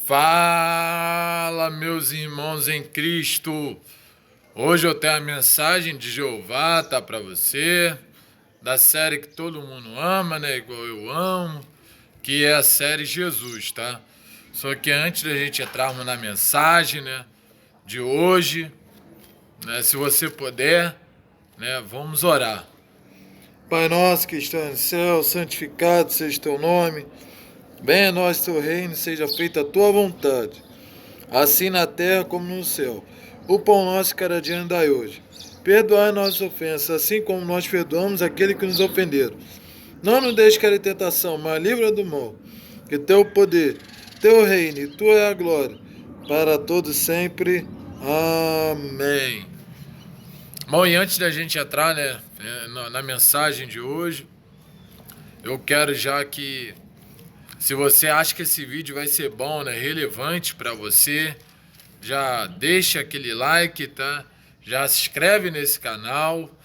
Fala, meus irmãos em Cristo. Hoje eu tenho a mensagem de Jeová, tá para você, da série que todo mundo ama, né, igual eu amo, que é a série Jesus, tá? Só que antes da gente entrarmos na mensagem, né, de hoje, né, se você puder, né, vamos orar. Pai nosso que está no céu, santificado seja o teu nome. Venha a nós teu reino, seja feita a tua vontade, assim na terra como no céu. O pão nosso de cada dia nos dai hoje. Perdoai nossas ofensas, assim como nós perdoamos aqueles que nos ofenderam. Não nos deixe cair em tentação, mas livra do mal. Que teu poder, teu reino e tua é a glória, para todos sempre. Amém. Bom, e antes da gente entrar, né, na mensagem de hoje, eu quero já que, se você acha que esse vídeo vai ser bom, né, relevante para você, já deixa aquele like, tá? Já se inscreve nesse canal.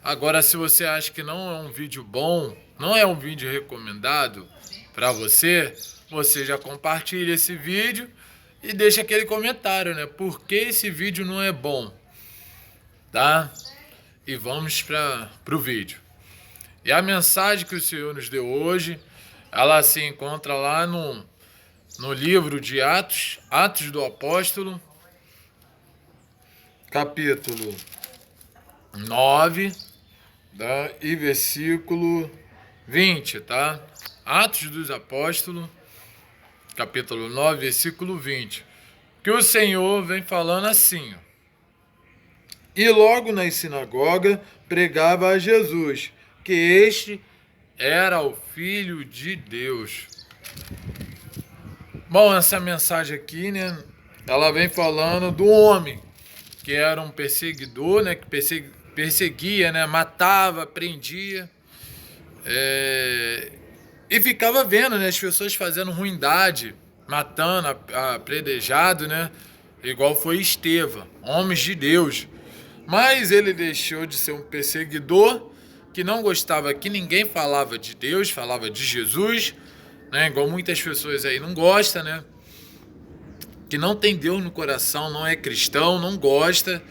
Agora, se você acha que não é um vídeo bom, não é um vídeo recomendado para você, você já compartilha esse vídeo e deixa aquele comentário, né? Por que esse vídeo não é bom, tá? E vamos para o vídeo. E a mensagem que o Senhor nos deu hoje, ela se encontra lá no livro de Atos, Atos do Apóstolo, capítulo 9, tá? E versículo 20, tá? Atos dos Apóstolos, capítulo 9, versículo 20. Que o Senhor vem falando assim: e logo na sinagoga pregava a Jesus, que este era o Filho de Deus. Bom, essa mensagem aqui, né, ela vem falando do homem que era um perseguidor, né, que perseguia, né, matava, prendia, e ficava vendo, né, as pessoas fazendo ruindade, matando, apredejado, né, igual foi Estevão, homens de Deus. Mas ele deixou de ser um perseguidor que não gostava que ninguém falava de Deus, falava de Jesus, né, igual muitas pessoas aí não gostam, né, que não tem Deus no coração, não é cristão, não gosta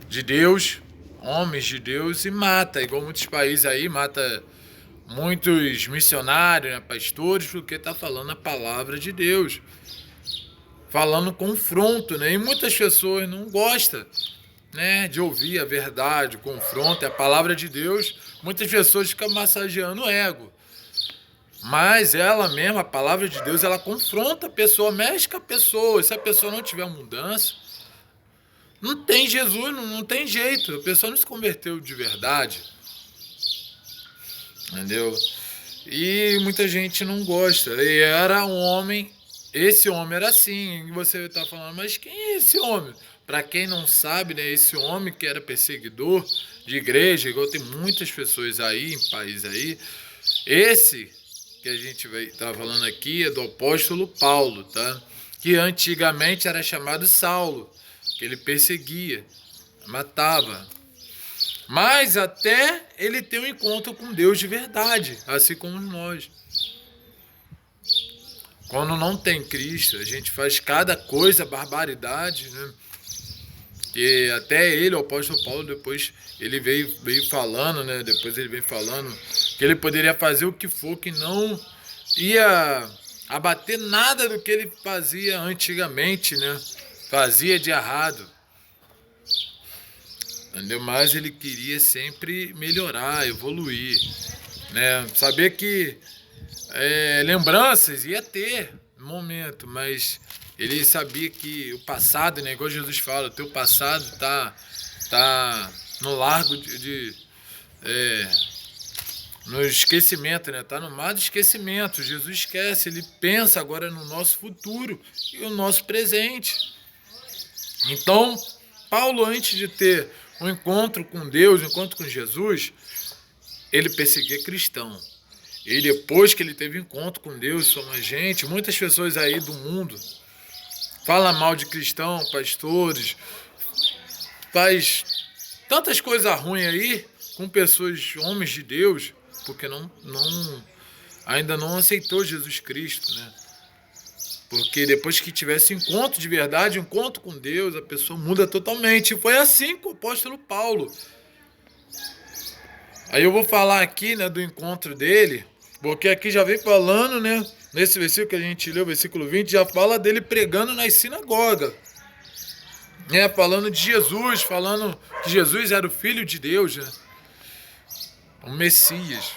de Deus, homens de Deus, e mata, igual muitos países aí, mata muitos missionários, né, pastores, porque está falando a palavra de Deus, falando confronto, né? E muitas pessoas não gostam, né, de ouvir a verdade, o confronto, a palavra de Deus. Muitas pessoas ficam massageando o ego. Mas ela mesma, a palavra de Deus, ela confronta a pessoa, mexe com a pessoa. Se a pessoa não tiver mudança, não tem Jesus, não tem jeito. A pessoa não se converteu de verdade. Entendeu? E muita gente não gosta. E era um homem, esse homem era assim. E você está falando, mas quem é esse homem? Para quem não sabe, né, esse homem que era perseguidor de igreja, igual tem muitas pessoas aí, em país aí, esse que a gente vai estar falando aqui é do apóstolo Paulo, tá? Que antigamente era chamado Saulo, que ele perseguia, matava. Mas até ele ter um encontro com Deus de verdade, assim como nós. Quando não tem Cristo, a gente faz cada coisa, barbaridade, né? Que até ele, o apóstolo Paulo, depois ele veio falando, né? Depois ele veio falando que ele poderia fazer o que for, que não ia abater nada do que ele fazia antigamente, né? Fazia de errado. Entendeu? Mas ele queria sempre melhorar, evoluir, né? Saber que lembranças ia ter no momento, mas ele sabia que o passado, né, igual Jesus fala, o teu passado tá no largo no esquecimento, né? Tá no mar do esquecimento. Jesus esquece, ele pensa agora no nosso futuro e o nosso presente. Então, Paulo, antes de ter um encontro com Deus, um encontro com Jesus, ele perseguia cristão. E depois que ele teve encontro com Deus, somos gente, muitas pessoas aí do mundo falam mal de cristão, pastores, faz tantas coisas ruins aí com pessoas, homens de Deus, porque ainda não aceitou Jesus Cristo, né? Porque depois que tivesse encontro de verdade, encontro com Deus, a pessoa muda totalmente. E foi assim com o apóstolo Paulo. Aí eu vou falar aqui, né, do encontro dele, porque aqui já vem falando, né, nesse versículo que a gente leu, versículo 20, já fala dele pregando nas sinagogas, né, falando de Jesus, falando que Jesus era o Filho de Deus, né, o Messias.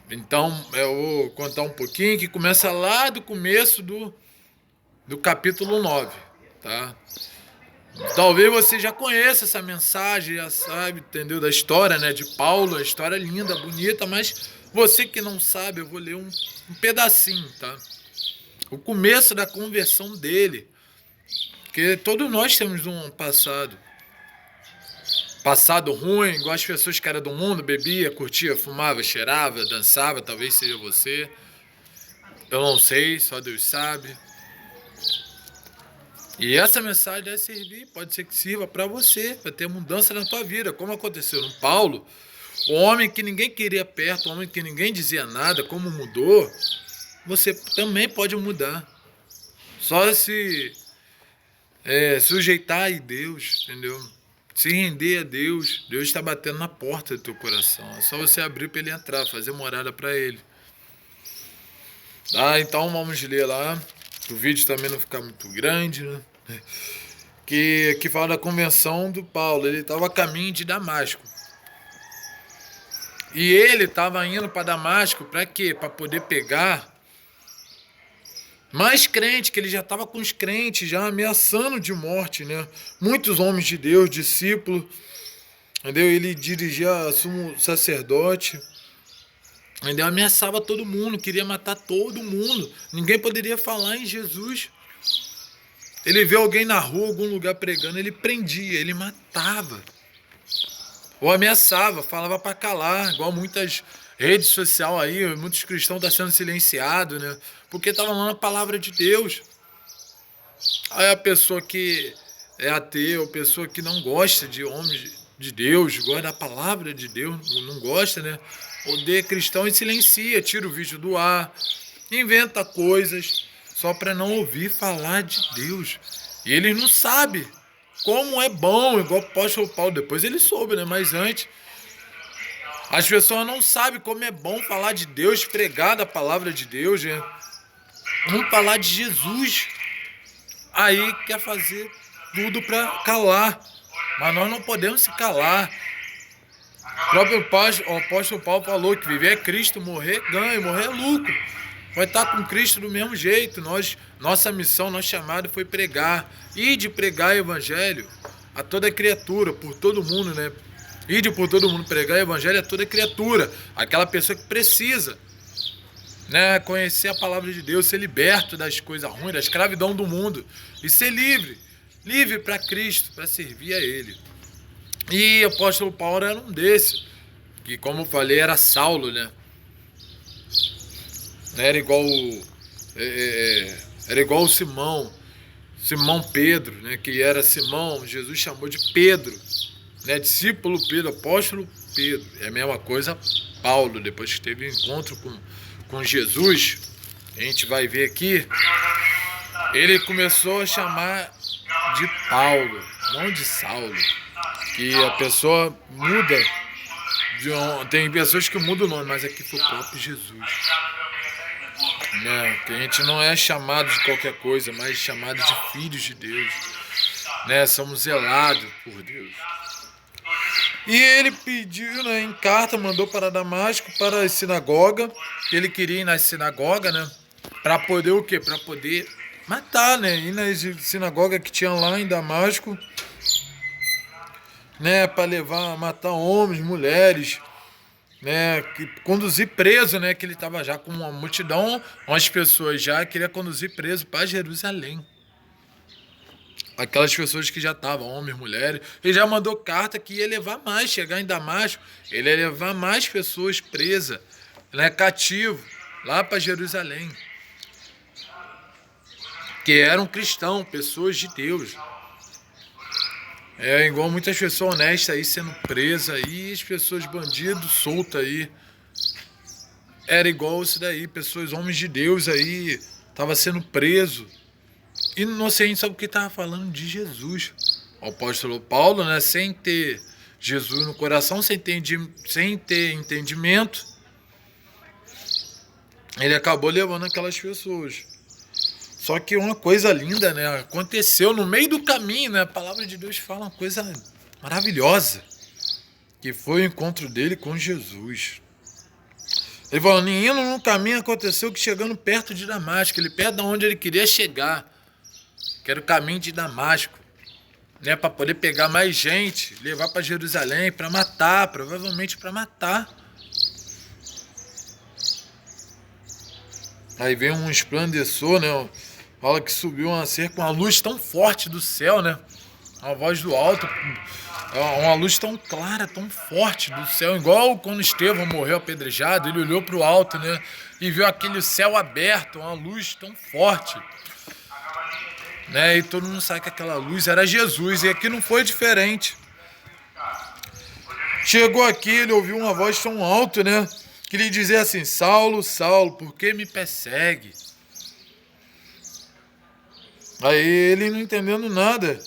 Então, eu vou contar um pouquinho, que começa lá do começo do capítulo 9, tá? Talvez você já conheça essa mensagem, já sabe, entendeu? Da história, né, de Paulo, a história linda, bonita, mas você que não sabe, eu vou ler um pedacinho, tá? O começo da conversão dele, porque todos nós temos um passado ruim, igual as pessoas que eram do mundo, bebia, curtia, fumava, cheirava, dançava, talvez seja você. Eu não sei, só Deus sabe. E essa mensagem deve servir, pode ser que sirva para você, para ter mudança na tua vida, como aconteceu no Paulo, o homem que ninguém queria perto, o homem que ninguém dizia nada, como mudou, você também pode mudar. Só se sujeitar a Deus, entendeu? Se render a Deus, Deus está batendo na porta do teu coração. É só você abrir para ele entrar, fazer morada para ele. Tá, então vamos ler lá. O vídeo também não ficar muito grande, né? Que fala da convenção do Paulo. Ele estava a caminho de Damasco. E ele estava indo para Damasco para quê? Para poder pegar mais crente, que ele já estava com os crentes já ameaçando de morte, né? Muitos homens de Deus, discípulos, entendeu? Ele dirigia a sumo sacerdote, entendeu? Ameaçava todo mundo, queria matar todo mundo. Ninguém poderia falar em Jesus. Ele vê alguém na rua, algum lugar pregando, ele prendia, ele matava. Ou ameaçava, falava para calar, igual muitas redes sociais aí, muitos cristãos estão sendo silenciados, né? Porque está falando a palavra de Deus. Aí a pessoa que é ateu, a pessoa que não gosta de homens de Deus, gosta da palavra de Deus, não gosta, né? Odeia cristão e silencia, tira o vídeo do ar, inventa coisas só para não ouvir falar de Deus. E eles não sabem como é bom, igual o apóstolo Paulo. Depois ele soube, né? Mas antes, as pessoas não sabem como é bom falar de Deus, pregar da palavra de Deus, né? Vamos falar de Jesus. Aí quer fazer tudo para calar. Mas nós não podemos se calar. O próprio apóstolo Paulo falou que viver é Cristo, morrer ganha, morrer é lucro. Vai estar com Cristo do mesmo jeito. Nossa missão, nosso chamado foi pregar. E de pregar o evangelho a toda criatura, por todo mundo, né? E de por todo mundo pregar o evangelho a toda criatura. Aquela pessoa que precisa, né, conhecer a palavra de Deus, ser liberto das coisas ruins, da escravidão do mundo. E ser livre. Livre para Cristo, para servir a Ele. E o apóstolo Paulo era um desses. Que, como eu falei, era Saulo, né? Era igual o Simão Pedro, né? Que era Simão, Jesus chamou de Pedro, né? Discípulo Pedro, apóstolo Pedro. É a mesma coisa Paulo, depois que teve um encontro com Jesus, a gente vai ver aqui, ele começou a chamar de Paulo, não de Saulo. Que a pessoa muda, tem pessoas que mudam o nome, mas aqui foi o próprio Jesus. Né? Que a gente não é chamado de qualquer coisa, mas chamado de filhos de Deus. Né? Somos zelados por Deus. E ele pediu, né, em carta, mandou para Damasco, para a sinagoga. Ele queria ir na sinagoga, né? Para poder o quê? Para poder matar, né? Ir na sinagoga que tinha lá em Damasco, né? Para matar homens, mulheres, né, conduzir preso, né, que ele estava já com uma multidão, umas pessoas já queria conduzir preso para Jerusalém. Aquelas pessoas que já estavam, homens, mulheres, ele já mandou carta que ia levar mais, chegar em Damasco, ele ia levar mais pessoas presas, né, cativo, lá para Jerusalém, que eram cristãos, pessoas de Deus. É igual muitas pessoas honestas aí sendo presas aí, as pessoas bandidos soltas aí. era igual isso daí, pessoas, homens de Deus aí, estava sendo preso. Inocente, sabe o que estava falando de Jesus. O apóstolo Paulo, né, sem ter Jesus no coração, sem ter entendimento, ele acabou levando aquelas pessoas. Só que uma coisa linda, né, aconteceu no meio do caminho, né, a palavra de Deus fala uma coisa maravilhosa, que foi o encontro dele com Jesus. Ele falou, indo no caminho aconteceu que chegando perto de Damasco, ele perto de onde ele queria chegar, que era o caminho de Damasco, né, para poder pegar mais gente, levar para Jerusalém, para matar, provavelmente para matar. Aí veio um esplendor, né, fala que subiu uma cerca, uma luz tão forte do céu, né, a voz do alto, uma luz tão clara, tão forte do céu, igual quando Estevão morreu apedrejado, ele olhou para o alto, né, e viu aquele céu aberto, uma luz tão forte, né, e todo mundo sabe que aquela luz era Jesus, e aqui não foi diferente. Chegou aqui, ele ouviu uma voz tão alta, né, que lhe dizia assim, Saulo, Saulo, por que me persegue? Aí ele não entendendo nada,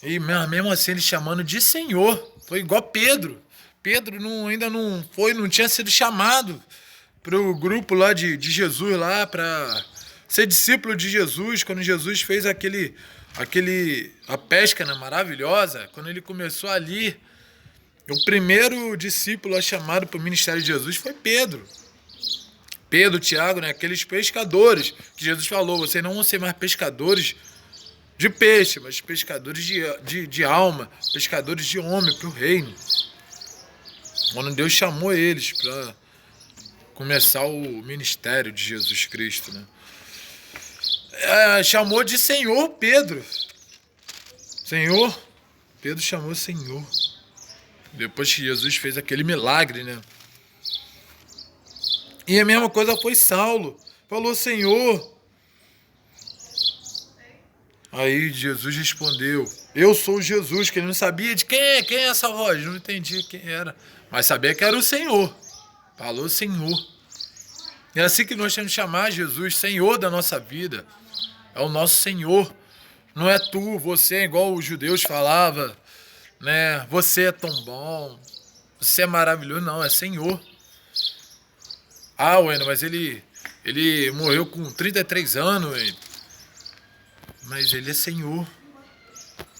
e mesmo assim ele chamando de Senhor, foi igual Pedro. Pedro ainda não tinha sido chamado para o grupo lá de Jesus, lá para ser discípulo de Jesus, quando Jesus fez a pesca, né, maravilhosa, quando ele começou ali, o primeiro discípulo chamado para o ministério de Jesus foi Pedro. Pedro, Tiago, né, aqueles pescadores que Jesus falou, vocês não vão ser mais pescadores de peixe, mas pescadores de alma, pescadores de homem para o reino. Quando Deus chamou eles para começar o ministério de Jesus Cristo, né? Chamou de Senhor Pedro. Senhor, Pedro chamou Senhor. Depois que Jesus fez aquele milagre, né? E a mesma coisa foi Saulo. Falou, Senhor. Aí Jesus respondeu, eu sou Jesus, que ele não sabia de quem é essa voz, não entendia quem era, mas sabia que era o Senhor. Falou Senhor. É assim que nós temos que chamar Jesus, Senhor da nossa vida. É o nosso Senhor. Não é tu, você, igual os judeus falavam, né? Você é tão bom, você é maravilhoso. Não, é Senhor. Bueno, mas ele morreu com 33 anos, mas ele é Senhor.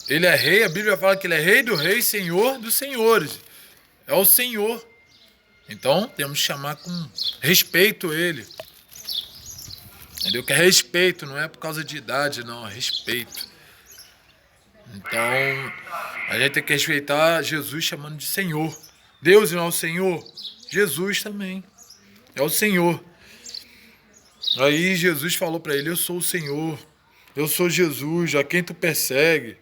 Ele é rei, a Bíblia fala que ele é rei do rei, senhor dos senhores. É o Senhor. Então, temos que chamar com respeito ele. Entendeu? Que é respeito, não é por causa de idade, não, é respeito. Então, a gente tem que respeitar Jesus chamando de Senhor. Deus não é o Senhor? Jesus também. É o Senhor. Aí Jesus falou para ele, eu sou o Senhor. Eu sou Jesus, a quem tu persegue.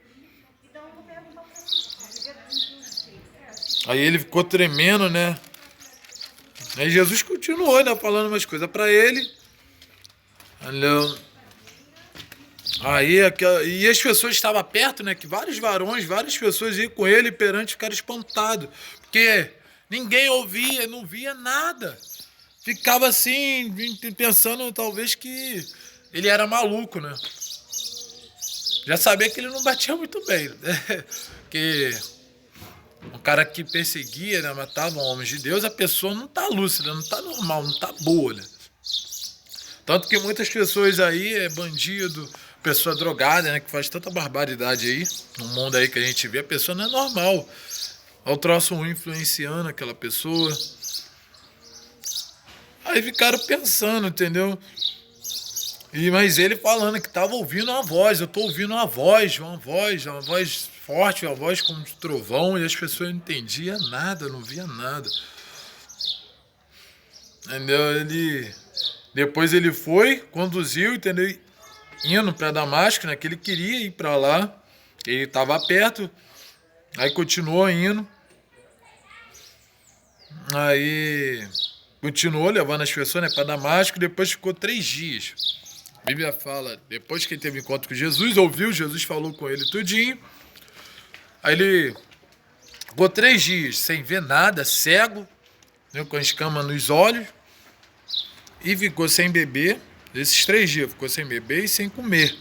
Aí ele ficou tremendo, né? Aí Jesus continuou, né, falando umas coisas para ele. E as pessoas estavam perto, né? Que vários varões, várias pessoas iam com ele perante ficaram espantados. Porque ninguém ouvia, não via nada. Ficava assim, pensando talvez que ele era maluco, né? Já sabia que ele não batia muito bem, né? Que um cara que perseguia, né, matava homens de Deus, a pessoa não tá lúcida, não tá normal, não tá boa, né? Tanto que muitas pessoas aí é bandido, pessoa drogada, né, que faz tanta barbaridade aí, no mundo aí que a gente vê, a pessoa não é normal. Olha o troço ruim influenciando aquela pessoa. Aí ficaram pensando, entendeu? Mas ele falando que estava ouvindo uma voz, eu estou ouvindo uma voz forte, uma voz como de trovão, e as pessoas não entendiam nada, não via nada. Entendeu? Depois ele foi, conduziu, entendeu? Indo para Damasco, né? Que ele queria ir para lá, ele estava perto, aí continuou indo. Aí continuou levando as pessoas, né, para Damasco, depois ficou 3 dias. A Bíblia fala, depois que ele teve encontro com Jesus, ouviu, Jesus falou com ele tudinho. Aí ele ficou 3 dias sem ver nada, cego, né, com escama nos olhos. e ficou sem beber. Esses 3 dias ficou sem beber e sem comer.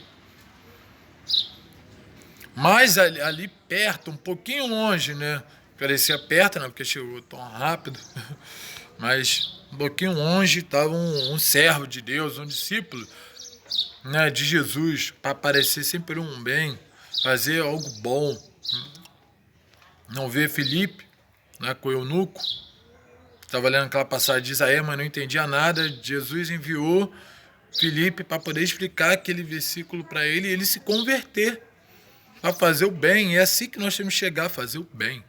Mas ali perto, um pouquinho longe, né? Parecia perto, né? Porque chegou tão rápido. Mas um pouquinho longe estava um servo de Deus, um discípulo, né, de Jesus, para parecer sempre um bem, fazer algo bom. Não ver Filipe, né, com o eunuco. Estava lendo aquela passagem de Isaías, mas não entendia nada. Jesus enviou Filipe para poder explicar aquele versículo para ele e ele se converter, para fazer o bem. É assim que nós temos que chegar a fazer o bem.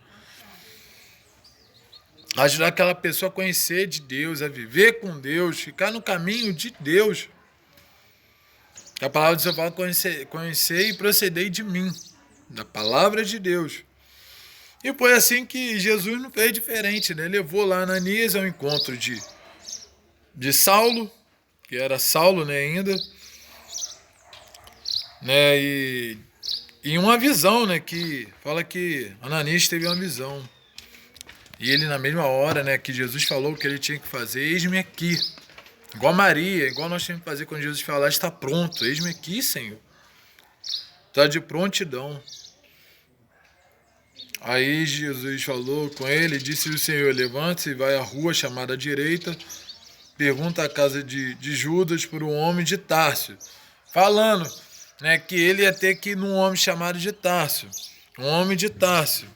Ajudar aquela pessoa a conhecer de Deus, a viver com Deus, ficar no caminho de Deus. A palavra de Deus fala conhecer e proceder de mim, da palavra de Deus. E foi assim que Jesus não fez diferente, né? Levou lá Ananias ao encontro de Saulo, que era Saulo, né, ainda, né, e uma visão, né, que fala que Ananias teve uma visão. E ele na mesma hora, né, que Jesus falou que ele tinha que fazer, eis-me aqui. Igual Maria, igual nós temos que fazer quando Jesus falar, está pronto, eis-me aqui, Senhor. Está de prontidão. Aí Jesus falou com ele, disse o Senhor, levante-se e vai à rua chamada à direita, pergunta à casa de Judas por um homem de Tárcio, falando, né, que ele ia ter que ir num homem chamado de Tárcio, um homem de Tárcio,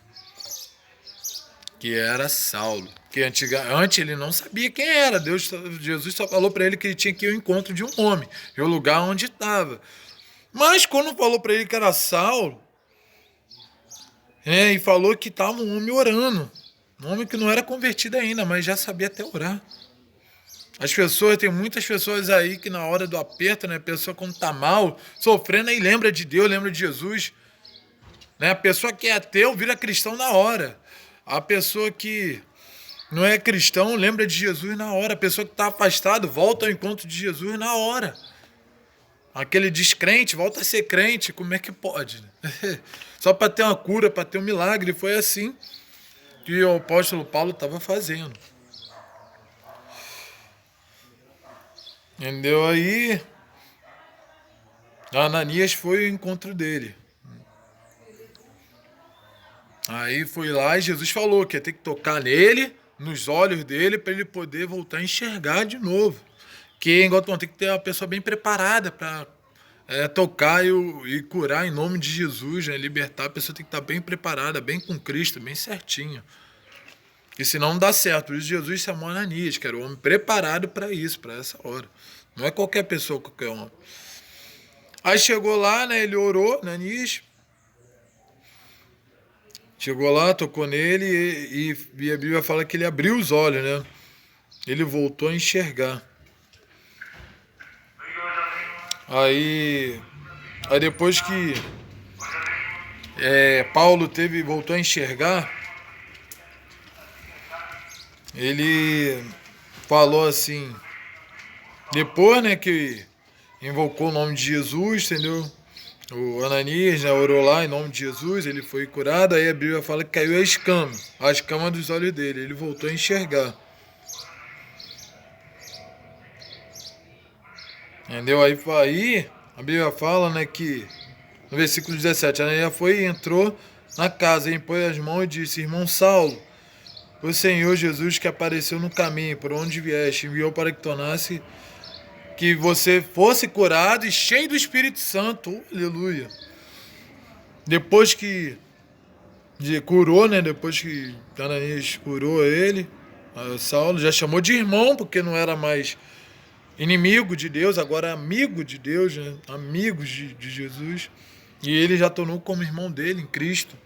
que era Saulo, que antes ele não sabia quem era, Jesus só falou para ele que ele tinha que ir ao encontro de um homem, e o lugar onde estava. Mas quando falou para ele que era Saulo, e falou que estava um homem orando, um homem que não era convertido ainda, mas já sabia até orar. Tem muitas pessoas aí que na hora do aperto, né, a pessoa quando está mal, sofrendo, aí lembra de Deus, lembra de Jesus. Né? A pessoa que é ateu vira cristão na hora. A pessoa que não é cristão lembra de Jesus na hora. A pessoa que está afastado volta ao encontro de Jesus na hora. Aquele descrente volta a ser crente. Como é que pode? Só para ter uma cura, para ter um milagre. Foi assim que o apóstolo Paulo estava fazendo. Entendeu? Aí Ananias foi ao encontro dele. Aí foi lá e Jesus falou que ia ter que tocar nele, nos olhos dele, para ele poder voltar a enxergar de novo. Que tem que ter uma pessoa bem preparada para tocar e curar em nome de Jesus, né? Libertar. A pessoa tem que estar bem preparada, bem com Cristo, bem certinho. E senão não dá certo. Por isso Jesus chamou Ananias, que era o homem preparado para isso, para essa hora. Não é qualquer pessoa, qualquer homem. Aí chegou lá, né? Ele orou, Ananias. Chegou lá, tocou nele e a Bíblia fala que ele abriu os olhos, né? Ele voltou a enxergar. Aí depois que Paulo voltou a enxergar, ele falou assim, depois, né, que invocou o nome de Jesus, entendeu? O Ananias, né, orou lá em nome de Jesus, ele foi curado, aí a Bíblia fala que caiu a escama dos olhos dele, ele voltou a enxergar. Entendeu? Aí a Bíblia fala, né, que no versículo 17, Ananias foi e entrou na casa, e impôs as mãos e disse, irmão Saulo, o Senhor Jesus que apareceu no caminho, por onde vieste, enviou para que tornasse que você fosse curado e cheio do Espírito Santo. Aleluia. Depois que curou, né? Depois que Ananias curou ele, Saulo já chamou de irmão, porque não era mais inimigo de Deus, agora é amigo de Deus, né? Amigos de Jesus. E ele já tornou como irmão dele em Cristo.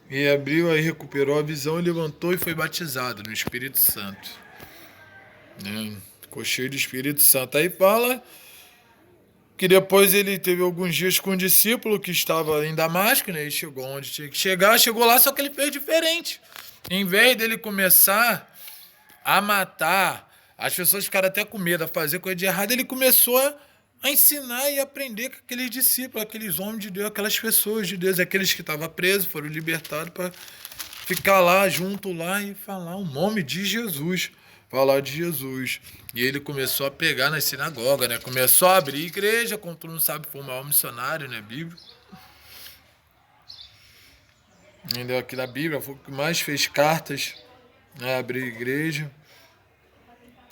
E abriu, aí recuperou a visão, levantou e foi batizado no Espírito Santo. Ficou cheio do Espírito Santo. Aí fala que depois ele teve alguns dias com um discípulo que estava em Damasco, né? E chegou onde tinha que chegar, chegou lá, só que ele fez diferente. Em vez dele começar a matar, as pessoas ficaram até com medo, a fazer coisa de errado, ele começou a ensinar e aprender com aqueles discípulos, aqueles homens de Deus, aquelas pessoas de Deus, aqueles que estavam presos, foram libertados para ficar lá, junto lá e falar o nome de Jesus. falar de Jesus. E ele começou a pegar nas sinagogas, né? Começou a abrir igreja, como tu não sabe, foi o maior missionário, né, bíblico. Entendeu? Aqui na Bíblia foi o que mais fez cartas, né? Abrir igreja.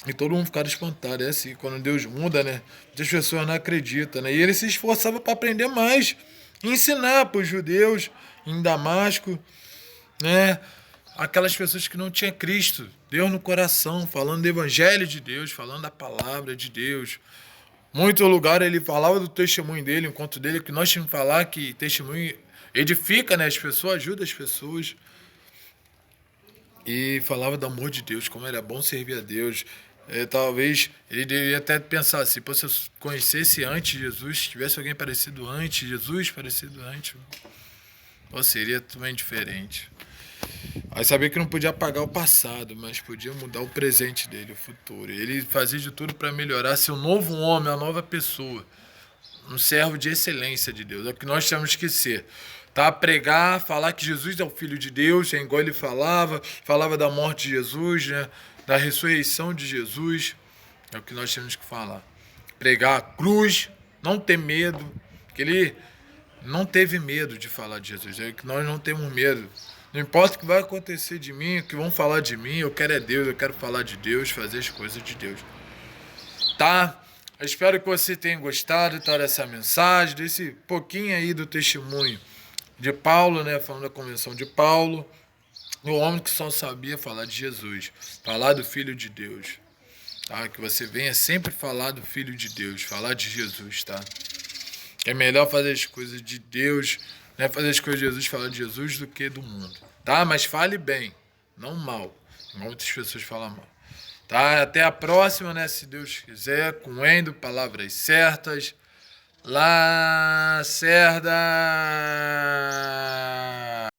E todo mundo ficava espantado. É assim, quando Deus muda, né? As pessoas não acreditam, né? E ele se esforçava para aprender mais, ensinar para os judeus em Damasco, né? Aquelas pessoas que não tinham Cristo, Deus no coração, falando do evangelho de Deus, falando da palavra de Deus. Muito lugar ele falava do testemunho dele, o encontro dele, que nós tínhamos que falar que testemunho edifica, né, as pessoas, ajuda as pessoas. E falava do amor de Deus, como era bom servir a Deus. Talvez ele deveria até pensar assim, se eu conhecesse antes Jesus, se tivesse alguém parecido antes, Jesus parecido antes, ou seria também diferente. Aí sabia que não podia apagar o passado, mas podia mudar o presente dele, o futuro. Ele fazia de tudo para melhorar, ser um novo homem, uma nova pessoa. Um servo de excelência de Deus. É o que nós temos que ser. Tá? Pregar, falar que Jesus é o Filho de Deus, é igual ele falava da morte de Jesus, né? Da ressurreição de Jesus. É o que nós temos que falar. Pregar a cruz, não ter medo, porque ele não teve medo de falar de Jesus. É que nós não temos medo. Não importa o que vai acontecer de mim, o que vão falar de mim, eu quero é Deus, eu quero falar de Deus, fazer as coisas de Deus. Tá? Eu espero que você tenha gostado, tá, dessa mensagem, desse pouquinho aí do testemunho de Paulo, né? Falando da convenção de Paulo. O homem que só sabia falar de Jesus, falar do Filho de Deus. Tá? Que você venha sempre falar do Filho de Deus, falar de Jesus, tá? Que é melhor fazer as coisas de Deus, né? Fazer as coisas de Jesus, falar de Jesus do que do mundo. Tá? Mas fale bem, não mal. Muitas pessoas falam mal. Tá? Até a próxima, né? Se Deus quiser, com Endo, palavras certas. Lacerda!